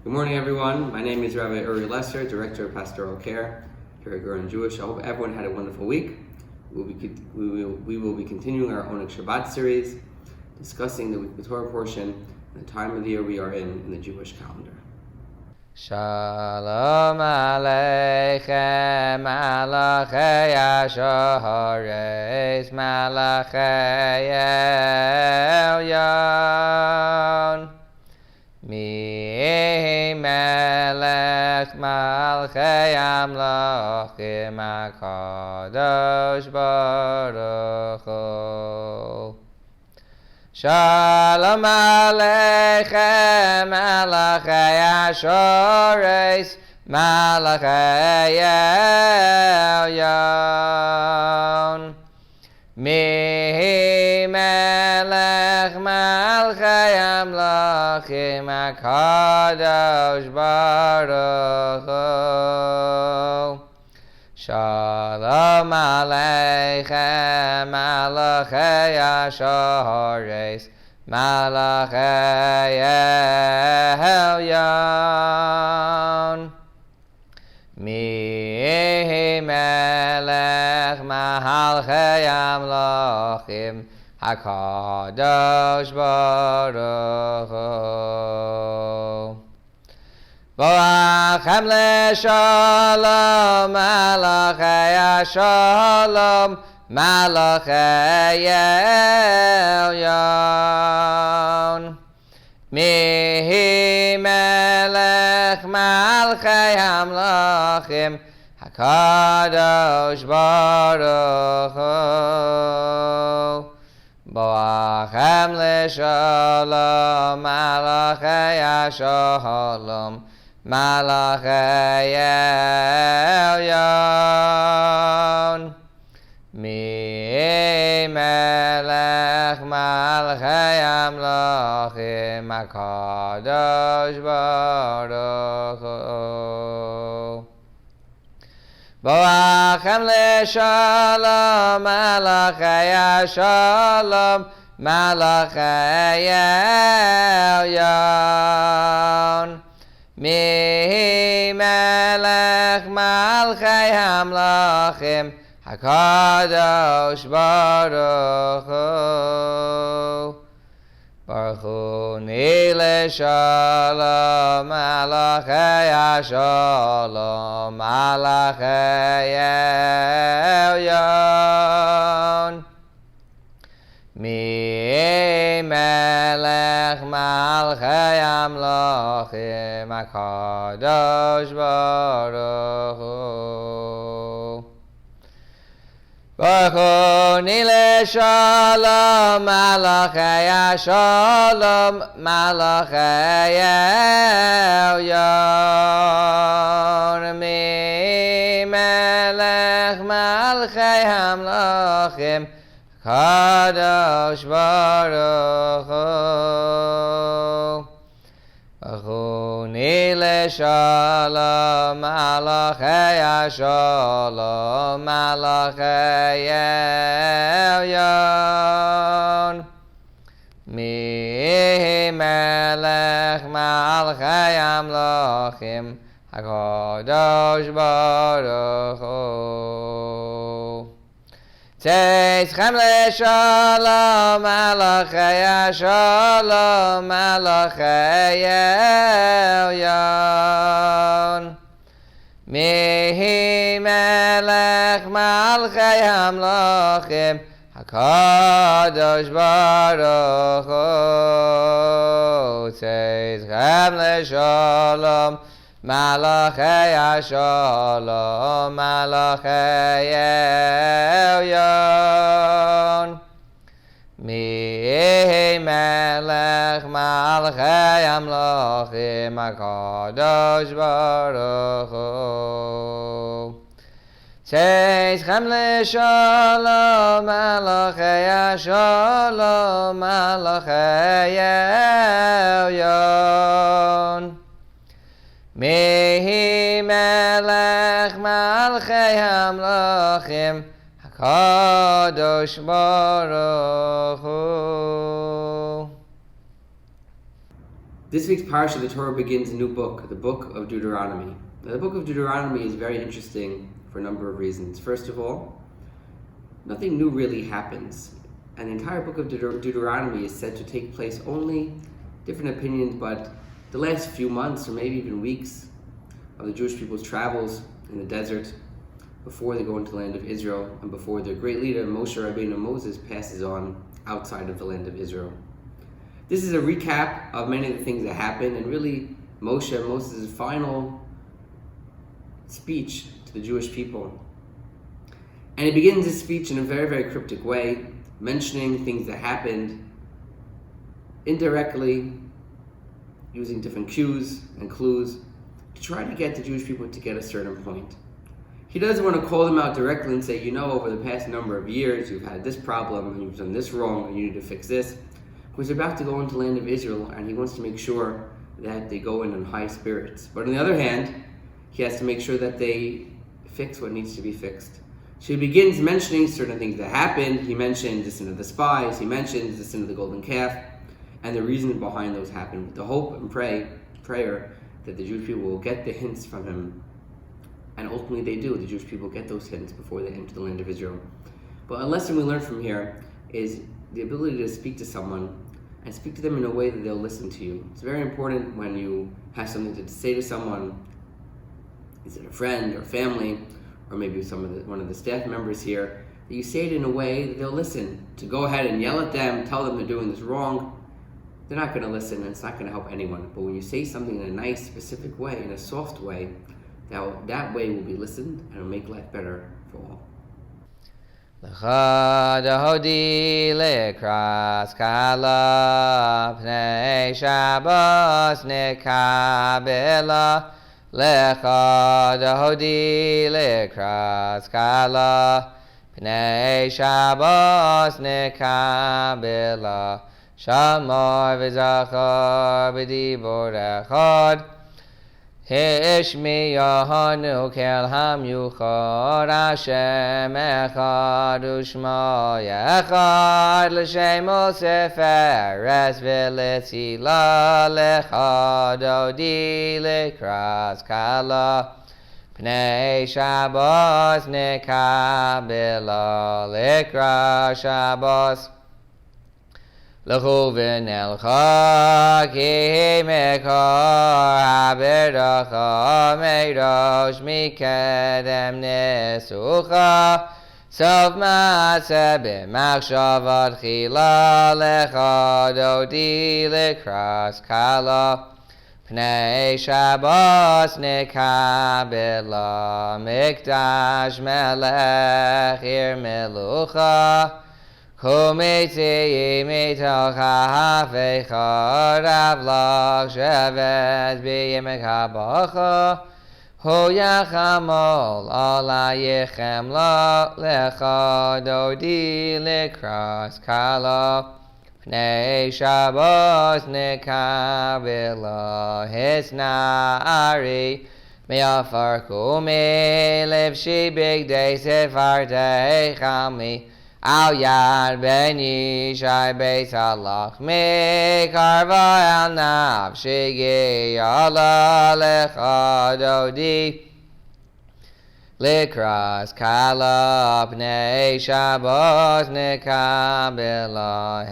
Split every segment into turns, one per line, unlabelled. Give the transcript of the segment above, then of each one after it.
Good morning, everyone. My name is Rabbi Lester, Director of Pastoral Care here at Gurwin Jewish. I hope everyone had a wonderful week. We will be continuing our Oneg Shabbat series, discussing the Torah portion and the time of the year we are in the Jewish calendar.
Shalom Aleichem Malachei Ashares Malachei Elyon Mi Melech Malchei Amlachim HaKadosh Baruch Hu Shalom Aleichem Malachei Ashares Malachei Elyon Mi Melech Malchei Amlachim HaKadosh Baruch Hu Shalom Aleichem Malachei Ashares Malachei Elyon Mi Melech Malchei Amlachim HaKadosh Baruch Hu Boachem leShalom Malachei Ashalom Malachei Elyon Mi Melech Malchei Amlachim HaKadosh Baruch Hu Boachem leShalom Malachei Ashalom Malachei Elyon Mi Melech Malchei Amlachim HaKadosh Baruch Hu Boachem leShalom Malachei Ashalom Malachei Elyon Mi Melech Malchei Amlachim HaKadosh Baruch Hu Baruch Hu leShalom Malachei Ashalom Malachei Elyon Mi Melech Malchei Amlachim HaKadosh Baruch Hu Baruch Hu leShalom Malachei Ashalom Malachei Elyon Mi Melech Malchei Amlachim HaKadosh Baruch Hu Baruch Hu leShalom Malachei Ashalom Malachei Elyon Mi Melech Malchei Amlachim HaKadosh Baruch Hu Tzeitzchem leShalom Malachei Ashalom Malachei Elyon Mi Melech Malchei Amlachim HaKadosh Baruch Hu Tzeitzchem leShalom Malachei Ashalom Malachei Elyon Mi Melech Malchei Amlachim HaKadosh Baruch Hu Tzeitzchem leShalom Malachei Ashalom Malachei Elyon Mi Melech Malchei Amlachim HaKadosh Baruch Hu
This week's parsha, the Torah begins a new book, the book of Deuteronomy. Now, the book of Deuteronomy is very interesting for a number of reasons. First of all, nothing new really happens. And the entire book of Deuteronomy is said to take place only, different opinions, but the last few months or maybe even weeks of the Jewish people's travels in the desert before they go into the land of Israel and before their great leader, Moshe Rabbeinu Moses, passes on outside of the land of Israel. This is a recap of many of the things that happened and really Moses' final speech to the Jewish people. And he begins his speech in a very, very cryptic way, mentioning things that happened indirectly, using different cues and clues to try to get the Jewish people to get a certain point. He doesn't want to call them out directly and say, over the past number of years, you've had this problem, and you've done this wrong, and you need to fix this. Because they're about to go into the land of Israel, and he wants to make sure that they go in high spirits. But on the other hand, he has to make sure that they fix what needs to be fixed. So he begins mentioning certain things that happened. He mentions the sin of the spies. He mentions the sin of the golden calf, and the reason behind those happened. With the hope and prayer that the Jewish people will get the hints from him. And ultimately they do. The Jewish people get those hints before they enter the land of Israel. But a lesson we learn from here is the ability to speak to someone and speak to them in a way that they'll listen to you. It's very important when you have something to say to someone, is it a friend or family, or maybe one of the staff members here, that you say it in a way that they'll listen. To go ahead and yell at them, tell them they're doing this wrong, they're not going to listen and it's not going to help anyone. But when you say something in a nice, specific way, in a soft way, that way will be listened and will make life better for all.
Lecha dahodi lekras kala pnei Shabbos nekabela. Lecha dahodi lekras kala pnei Shabbos nekabela. Shamar v'zachar b'dibor echad. Hishmiyahanu kel hamyuchar Hashem echad u'shma echad l'shem u'seferes v'letzila lecha dodi lekras kala pnei Shabbos nekabela lekras Shabbos L'chuvin elcha ki mekar haberdacha meirosh mikedem nesucha sof maaseh b'machshavat chila lecha dodi lekras kala pnei Shabbos nekabela mikdash melech ir melucha Kumeti mitocha hafecha ravlach shevet b'yemek habacha hoyachamol alayechem lecha dodi lekras kala pnei Shabbos nekabela hisna'ari me'afar kumi levshi bigdei sefartei chami Al yad beni shai beis halach me karva al nafshi yala lecha dodi lekras kala pnei Shabbos nekabela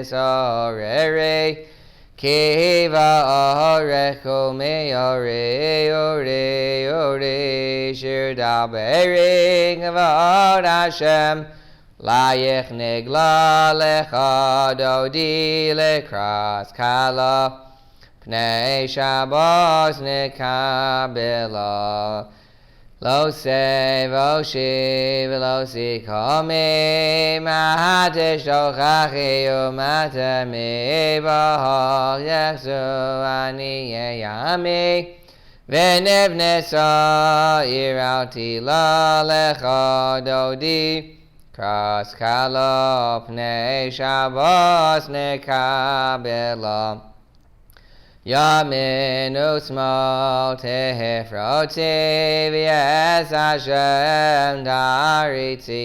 hisorere Kiva orecho me ore shir dabering v'od Hashem layich nigla lecha dodi lekras kala pnei Shabbos nekabela Lo se voshi v'lo sikami mahatish tochachi umatami b'hol yechzu ani yeyami v'nivne sa'ir al tila lecha dodi kras kala pnei Shabbos nekabela Yamin usmal tehefroti v'yes Hashem dariti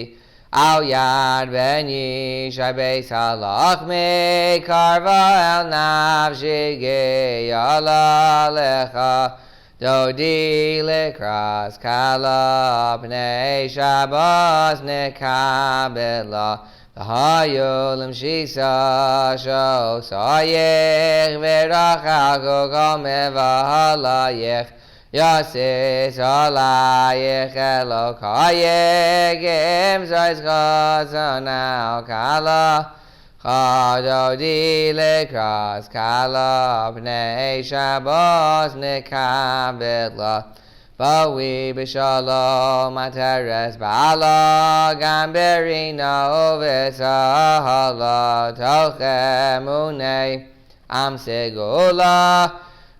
Al Yad Ben Yishai Beis Halach Mekarva El Nafshi Geyala Lecha Dodi Lekras Kala Pnei Shabbos Nekabela V'hayolim Shisa Sho Sayech V'rachal Gogol Mevahalayech Yasis Alayech Elokayech Im Zayz Chazanal Kala Chadodi Lekras Kala Pnei Shabbos Nekabela Bawi b'shalom ateres ba'ala gamberina uvesahala tochem unei am segula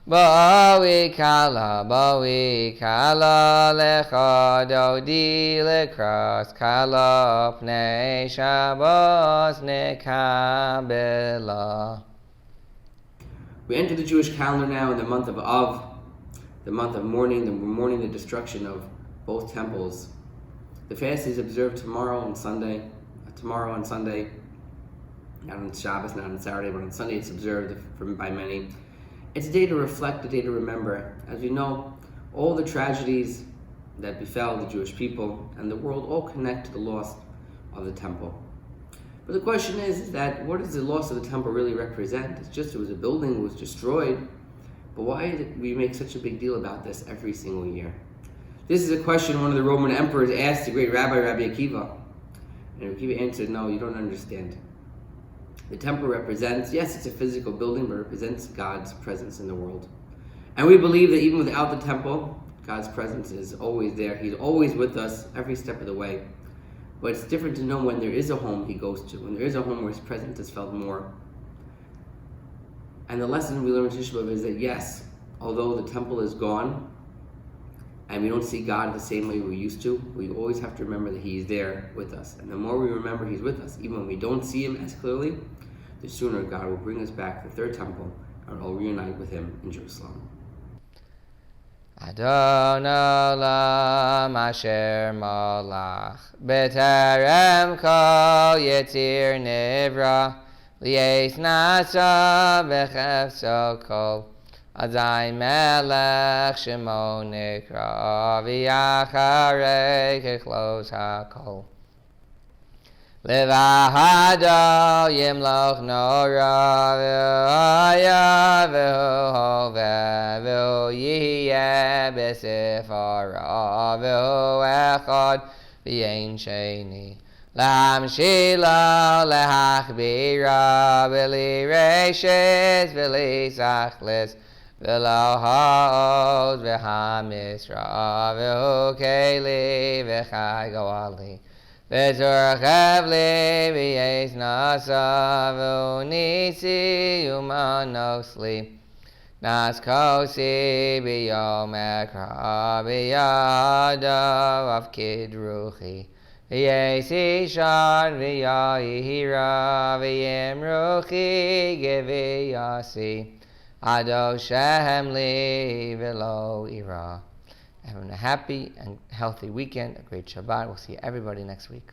bawi kala lecha dodi lekras kala pnei Shabbos nekabela.
We enter the Jewish calendar now in the month of Av, the month of mourning the destruction of both temples. The fast is observed tomorrow and Sunday, not on Shabbat, not on Saturday, but on Sunday it's observed by many. It's a day to reflect, a day to remember. As we know, all the tragedies that befell the Jewish people and the world all connect to the loss of the temple. But the question is that what does the loss of the temple really represent? It was a building that was destroyed. But why did we make such a big deal about this every single year? This is a question one of the Roman emperors asked the great Rabbi Akiva. And Rabbi Akiva answered, no, you don't understand. The temple represents, yes, it's a physical building, but it represents God's presence in the world. And we believe that even without the temple, God's presence is always there. He's always with us every step of the way. But it's different to know when there is a home he goes to, when there is a home where his presence is felt more. And the lesson we learn in Tisha B'Av is that yes, although the temple is gone and we don't see God the same way we used to, we always have to remember that He is there with us. And the more we remember He's with us, even when we don't see Him as clearly, the sooner God will bring us back to the third temple and we'll reunite with Him in Jerusalem.
Adon Olam Asher Malach B'Terem Kol Yetzir Nivra Lies nasa b'chefso kol Azai melech shemo nikra V'yacharei kechlos hakol Levahado yimloch nora V'haya v'hu hoveh V'hu yihye b'sifara V'hu echad v'yein sheni L'hamshila, l'hachbira, v'li reishes, v'li sachlis, v'lo ha'oz, v'hamisra, v'hu keli, v'chai goali, v'zur chavli, v'yes nasa, v'hu nisi, umanosli, nas kosi, b'yom ekra, b'yadav, avkid ruchi, V'yesi shad v'yahira v'yemruchi gev'yasi ado shehem li v'lo ira. Having a happy and healthy weekend, a great Shabbat. We'll see everybody next week.